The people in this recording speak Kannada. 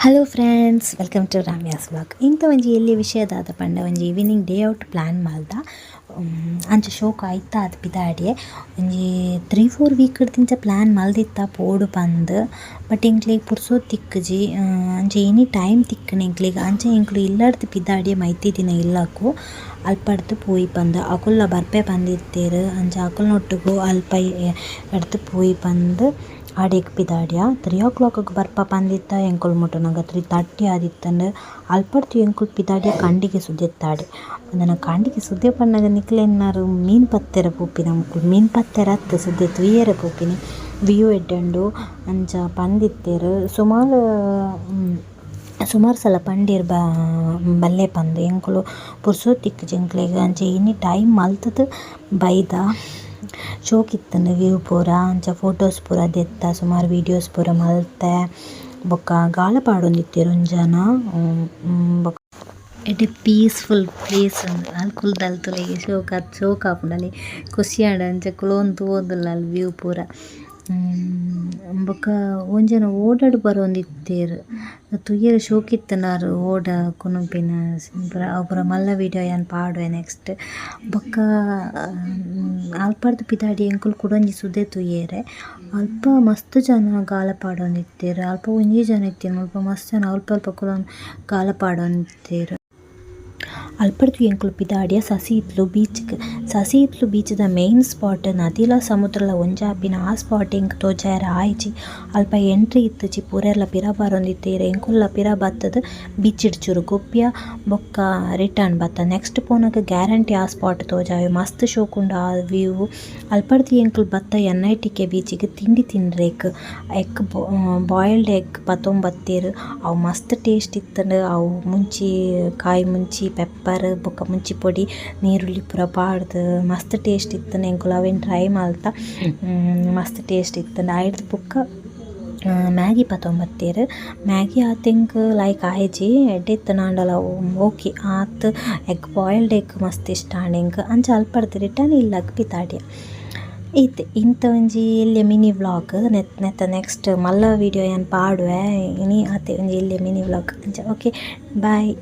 Hello friends, welcome to Ramya's vlog. ಇಂಥ ಒಂಜಿ ಎಲ್ಲಿ ವಿಷಯದಾದ ಪಂಡ ಒಂಜಿ ಈವ್ನಿಂಗ್ ಡೇ ಔಟ್ ಪ್ಲ್ಯಾನ್ ಮಾಡ್ದ ಅಂಚ ಶೋಕ ಆಯ್ತಾ ಅದು ಪಿದಾಡಿಯೆ ಒಂಜಿ 3-4 ವೀಕ್ಡ್ದಿಂಚ ಪ್ಲ್ಯಾನ್ ಮಲ್ದಿತ್ತ ಪೋಡು ಪಂದ್. ಬಟ್ ಎಂಕ್ಲಿಗೆ ಪುರ್ಸೋದು ತಿಕ್ಕಜಿ ಅಂಚ ಎನಿ ಟೈಮ್ ತಿಕ್ಕಣ ಎಂಕ್ಲಿಗೆ ಅಂಚ ಎಂಕ್ಲು ಇಲ್ಲಡ್ದು ಪಿದಾಡಿಯೆ ಮೈತಿ ದಿನ ಇಲ್ಲಕು ಅಲ್ಪಡ್ದು ಪೋಯಿ ಪಂದ್ ಅಕುಲ್ಲ ಬರ್ಪೆ ಪಂದಿತ್ತೇರು ಅಂಚ ಅಕುಲ್ನೊಟ್ಟುಗು ಅಲ್ಪ ಎಡ್ದು ಪೋಯಿ ಪಂದ್ ಆಡೇಕ್ ಪಿದಾಡಿಯ 3 o'clock ಬರ್ಪ ಪಂದಿತ್ತ ಎಂಕುಲು ಮುಟ್ಟುನಗ 3:30 ಆದಿತ್ತಂಡು ಅಲ್ಪಡ್ತು ಎಂಕುಲು ಪಿದಾಡಿಯ ಕಂಡಿಗೆ ಸುದೆತ್ತಾಡೆ. ಅಂದನ ಕಂಡಿಗೆ ಸುದ್ದೆ ಪಣ್ಣಗ ನಿಕ್ಲೆನ್ನಾರು ಮೀನು ಪತ್ತೆರ ಪೂಪಿನ ಮುಕ್ಕುಲು ಮೀನು ಪತ್ತೆರ ಅತ್ತು ಸುದ್ದೆ ತುಯ್ಯರೆ ಪೂಪಿನಿ ವ್ಯೂ ಎಡ್ಡಂಡು ಅಂಚ ಪಂದಿತ್ತೇರು. ಸುಮಾರು ಸಲ ಪಂಡೀರ್ ಬಲ್ಲೆ ಪಂದು ಎಂಕುಲು ಪುರ್ಸೋದು ತಿಕ್ಕುಜಿ ಎಂಕ್ಲೆಗ್ ಅಂಚ ಎನಿ ಟೈಮ್ ಮಲ್ತದು ಬೈದ ಶೋಕಿತ್ತಂಡು ವ್ಯೂ ಪೂರ ಅಂಚ ಫೋಟೋಸ್ ಪೂರ ದೆತ್ತ ಸುಮಾರು ವೀಡಿಯೋಸ್ ಪೂರ ಮಲ್ತೆ. ಬೊಕ್ಕ ಗಾಳ ಪಾಡೊಂದಿತ್ತೆರ್ ಒಂಜನ ಬೊಕ್ಕ ಎಡ್ಡೆ ಪೀಸ್ಫುಲ್ ಪ್ಲೇಸ್ ಅಲ್ಲಿ ಕುಲ್ದಲ್ತುಲೆಗ್ ಶೋಕ ಆಪುಂಡಲ್ಲಿ ಖುಷಿ ಆಂಡ ಅಂಚ ಕುಲೋನ್ ತೂವೊಂದುಲ್ಲ ಅಲ್ಲಿ ವ್ಯೂ ಪೂರ. ಬೊಕ್ಕ ಒಂಜನ ಓಡಾಡು ಬರೊಂದಿತ್ತೇರ್ ತುಯ್ಯರೆ ಶೋಕಿತ್ತನಾರು ಓಡ ಕುನುಪಿನ ಅವು ಪೂರ ಮಲ್ಲ ವೀಡಿಯೋ ಯಾನ್ ಪಾಡುವೆ ನೆಕ್ಸ್ಟ್. ಬೊಕ್ಕ ಅಲ್ಪಡ್ದು ಪಿದಾಡಿ ಎಂಕುಲು ಕುಡೊಂಜಿ ಸುದೆ ತುಯ್ಯರೆ ಅಲ್ಪ ಮಸ್ತ್ ಜನ ಗಾಳ ಪಾಡೊಂದಿತ್ತೇರ್. ಅಲ್ಪ ಒಂಜಿ ಜನ ಇತ್ತೆರ್ ಮುಲ್ಪ ಮಸ್ತ್ ಜನ ಅಲ್ಪ ಕುಲೊಂದು ಗಾಳ ಪಾಡೊಂದಿತ್ತೇರ್. ಅಲ್ಪಡ್ದು ಎಂಕುಲು ಪಿದಾಡಿಯ ಸಸಿ ಇತ್ಲು ಬೀಚ್ದ ಮೇಯ್ನ್ ಸ್ಪಾಟ್ ನದಿಲ ಸಮುದ್ರಲ ಒಂಜಾಪಿನ ಆ ಸ್ಪಾಟ್ ಎಂಕ್ ತೋಜಾರ ಆಯ್ಚಿ ಅಲ್ಪ ಎಂಟ್ರಿ ಇತ್ತುಜಿ ಪೂರೆರ್ಲ ಪಿರ ಬರೊಂದಿತ್ತೇರ್. ಎಂಕುಲ್ಲ ಪಿರ ಬತ್ತದ ಬೀಚ್ ಇಡ್ಚುರು ಗೊಪ್ಪಿಯ ಬೊಕ್ಕ ರಿಟರ್ನ್ ಬತ್ತ ನೆಕ್ಸ್ಟ್ ಪೋನಗ ಗ್ಯಾರಂಟಿ ಆ ಸ್ಪಾಟ್ ತೋಜಾವೆ ಮಸ್ತ್ ಶೋಕುಂಡು ಆ ವ್ಯೂ. ಅಲ್ಪಡ್ದು ಎಂಕುಲು ಬತ್ತ NITK ಬೀಚಿಗೆ ತಿಂಡಿ ತಿನ್ರೇಕ್ ಬಾಯ್ಲ್ಡ್ ಎಗ್ ಪತ್ತೊಂಬತ್ತೇರು ಅವು ಮಸ್ತ್ ಟೇಸ್ಟ್ ಇತ್ತಂಡು ಅವು ಮುಂಚಿ ಕಾಯಿ ಮುಂಚಿ ಪೆಪ್ಪರ್ ಬೊಕ್ಕ ಮುಂಚಿ ಪೊಡಿ ನೀರುಳ್ಳಿ ಪೂರ ಪಾಡ್ದು ಮಸ್ತ್ ಟೇಸ್ಟ್ ಇತ್ತಂಡು ಎಂಕುಲು ಅವೆನ್ ಟ್ರೈ ಮಲ್ತ ಮಸ್ತ್ ಟೇಸ್ಟ್ ಇತ್ತಂಡು ಆಯ್ಡ್ದು ಬೊಕ್ಕ ಮ್ಯಾಗಿ ಪತ್ತೊಂಬತ್ತೇರು ಮ್ಯಾಗಿ ಆತೆಂಕ್ ಲೈಕ್ ಆಯ್ಜಿ ಎಡ್ಡೆ ಇತ್ತನಾಂಡಲ ಓಕೆ ಆತ್ ಬಾಯ್ಲ್ಡ್ ಎಗ್ ಮಸ್ತ್ ಇಷ್ಟ ಆಂಡೆಂಕ್ ಅಂಚ ಅಲ್ಪಡ್ದು ರಿಟರ್ನ್ ಇಲ್ಲಗ್ ಪಿತಾಡಿಯ ಐತೆ. ಇಂಥ ಒಂಜಿ ಎಲ್ಯ ಮಿನಿ ವ್ಲಾಗ್ ನೆಕ್ಸ್ಟ್ ಮಲ್ಲ ವೀಡಿಯೋ ಏನು ಪಾಡುವೆ ಇನಿ ಆತೆ ಒಂಜಿ ಎಲ್ಯ ಮಿನಿ ವ್ಲಾಗ್ ಅಂಚ. ಓಕೆ ಬಾಯ್.